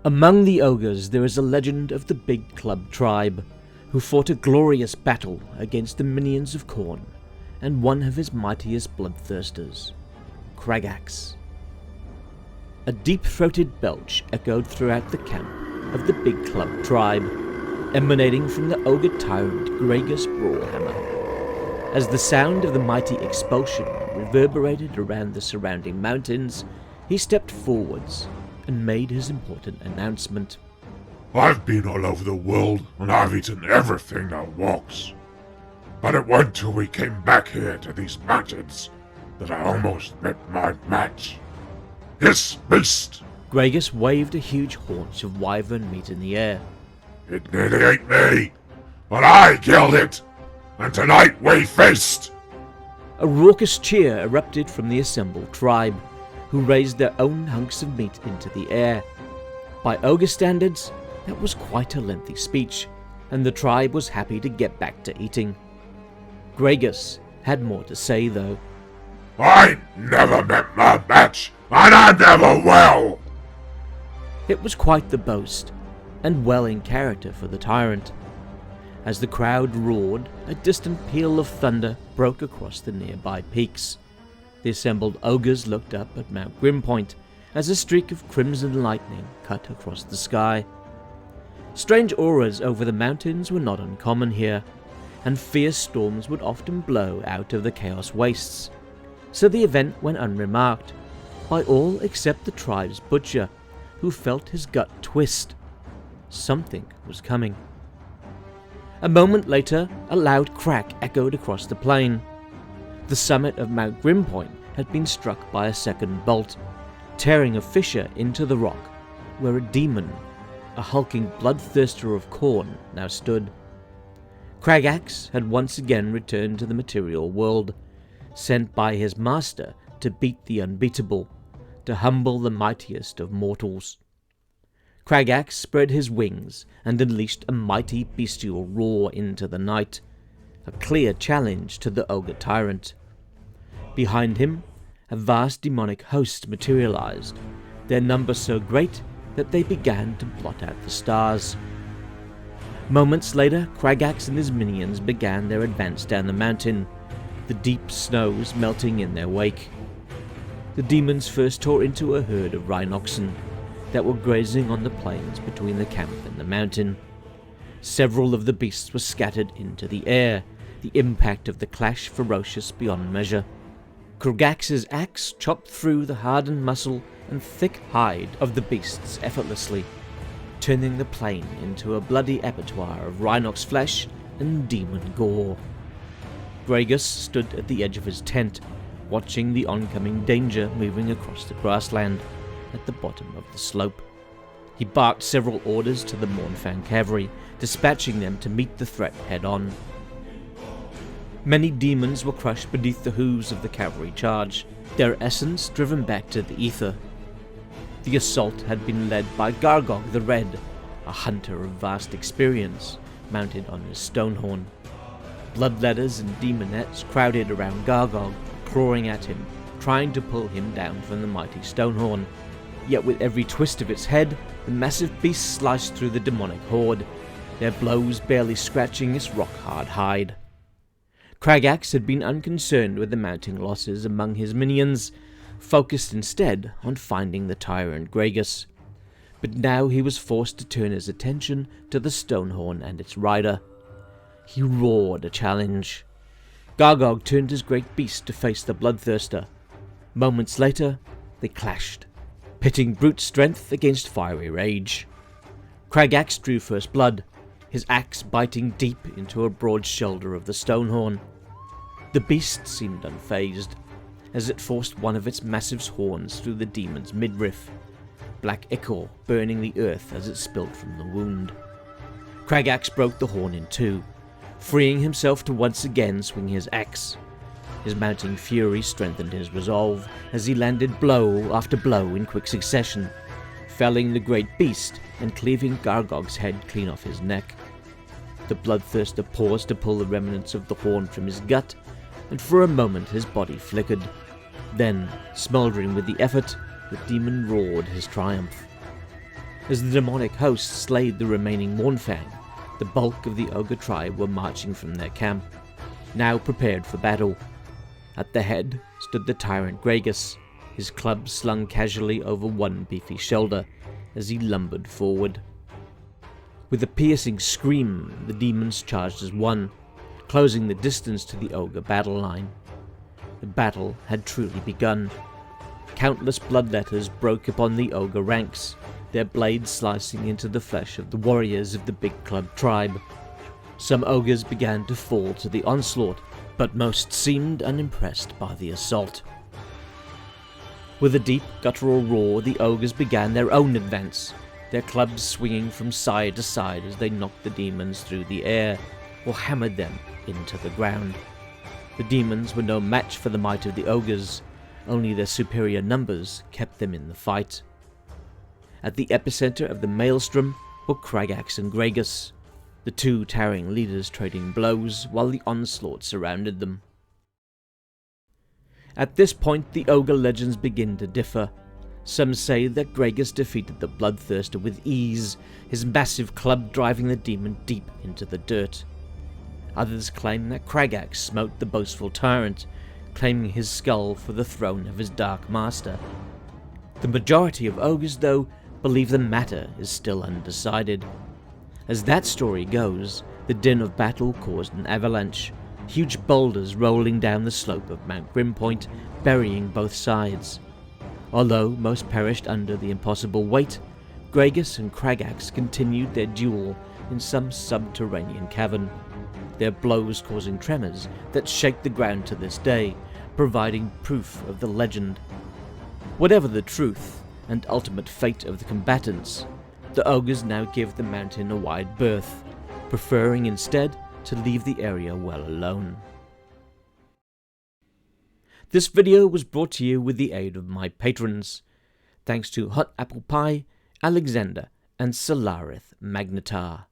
Among the ogres there is a legend of the Big Club tribe, who fought a glorious battle against the minions of Khorne, and one of his mightiest bloodthirsters, Krraggaxx. A deep-throated belch echoed throughout the camp of the Big Club tribe, emanating from the ogre tyrant Krraggaxx Brawlhammer. As the sound of the mighty expulsion reverberated around the surrounding mountains, he stepped forwards and made his important announcement. I've been all over the world and I've eaten everything that walks. But it wasn't till we came back here to these mountains that I almost met my match. This beast! Krraggaxx waved a huge haunch of wyvern meat in the air. It nearly ate me, but I killed it, and tonight we feast! A raucous cheer erupted from the assembled tribe, who raised their own hunks of meat into the air. By ogre standards, that was quite a lengthy speech, and the tribe was happy to get back to eating. Krraggaxx had more to say, though. I never met my match, and I never will! It was quite the boast, and well in character for the tyrant. As the crowd roared, a distant peal of thunder broke across the nearby peaks. The assembled ogres looked up at Mount Grimpoint as a streak of crimson lightning cut across the sky. Strange auras over the mountains were not uncommon here, and fierce storms would often blow out of the chaos wastes, so the event went unremarked by all except the tribe's butcher, who felt his gut twist. Something was coming. A moment later, a loud crack echoed across the plain. The summit of Mount Grimpoint had been struck by a second bolt, tearing a fissure into the rock, where a demon, a hulking bloodthirster of Khorne, now stood. Krraggaxx had once again returned to the material world, sent by his master to beat the unbeatable, to humble the mightiest of mortals. Krraggaxx spread his wings and unleashed a mighty bestial roar into the night, a clear challenge to the ogre tyrant. Behind him, a vast demonic host materialized, their number so great that they began to blot out the stars. Moments later, Krraggaxx and his minions began their advance down the mountain, the deep snows melting in their wake. The demons first tore into a herd of rhinoxen that were grazing on the plains between the camp and the mountain. Several of the beasts were scattered into the air, the impact of the clash ferocious beyond measure. Krraggaxx's axe chopped through the hardened muscle and thick hide of the beasts effortlessly, turning the plain into a bloody abattoir of rhinox flesh and demon gore. Krraggaxx stood at the edge of his tent, watching the oncoming danger moving across the grassland at the bottom of the slope. He barked several orders to the Mournfang cavalry, dispatching them to meet the threat head-on. Many demons were crushed beneath the hooves of the cavalry charge, their essence driven back to the ether. The assault had been led by Khorne the Red, a hunter of vast experience, mounted on his stonehorn. Bloodletters and demonettes crowded around Khorne, clawing at him, trying to pull him down from the mighty stonehorn. Yet with every twist of its head, the massive beast sliced through the demonic horde, their blows barely scratching its rock-hard hide. Krraggaxx had been unconcerned with the mounting losses among his minions, focused instead on finding the tyrant Krraggaxx. But now he was forced to turn his attention to the stonehorn and its rider. He roared a challenge. Khorne turned his great beast to face the Bloodthirster. Moments later, they clashed, pitting brute strength against fiery rage. Krraggaxx drew first blood, his axe biting deep into a broad shoulder of the stonehorn. The beast seemed unfazed, as it forced one of its massive horns through the demon's midriff, black ichor burning the earth as it spilled from the wound. Krraggaxx broke the horn in two, freeing himself to once again swing his axe. His mounting fury strengthened his resolve as he landed blow after blow in quick succession, felling the great beast and cleaving Khorne's head clean off his neck. The Bloodthirster paused to pull the remnants of the horn from his gut, and for a moment his body flickered. Then, smouldering with the effort, the demon roared his triumph. As the demonic host slayed the remaining Mournfang, the bulk of the Ogre tribe were marching from their camp, now prepared for battle. At the head stood the tyrant Krraggaxx, his club slung casually over one beefy shoulder as he lumbered forward. With a piercing scream, the demons charged as one, closing the distance to the Ogre battle line. The battle had truly begun. Countless bloodletters broke upon the Ogre ranks, their blades slicing into the flesh of the warriors of the big club tribe. Some Ogres began to fall to the onslaught, but most seemed unimpressed by the assault. With a deep guttural roar, the Ogres began their own advance, their clubs swinging from side to side as they knocked the demons through the air, or hammered them into the ground. The demons were no match for the might of the Ogres, only their superior numbers kept them in the fight. At the epicenter of the maelstrom were Khorne and Krraggaxx, the two towering leaders trading blows while the onslaught surrounded them. At this point, the Ogre legends begin to differ. Some say that Krraggaxx defeated the Bloodthirster with ease, his massive club driving the demon deep into the dirt. Others claim that Krraggaxx smote the boastful tyrant, claiming his skull for the throne of his dark master. The majority of Ogres, though, believe the matter is still undecided. As that story goes, the din of battle caused an avalanche, huge boulders rolling down the slope of Mount Grimpoint, burying both sides. Although most perished under the impossible weight, Krraggaxx and Khorne continued their duel in some subterranean cavern, their blows causing tremors that shake the ground to this day, providing proof of the legend. Whatever the truth and ultimate fate of the combatants, the Ogres now give the mountain a wide berth, preferring instead to leave the area well alone. This video was brought to you with the aid of my patrons. Thanks to Hot Apple Pie, Alexander, and Solarith Magnetar.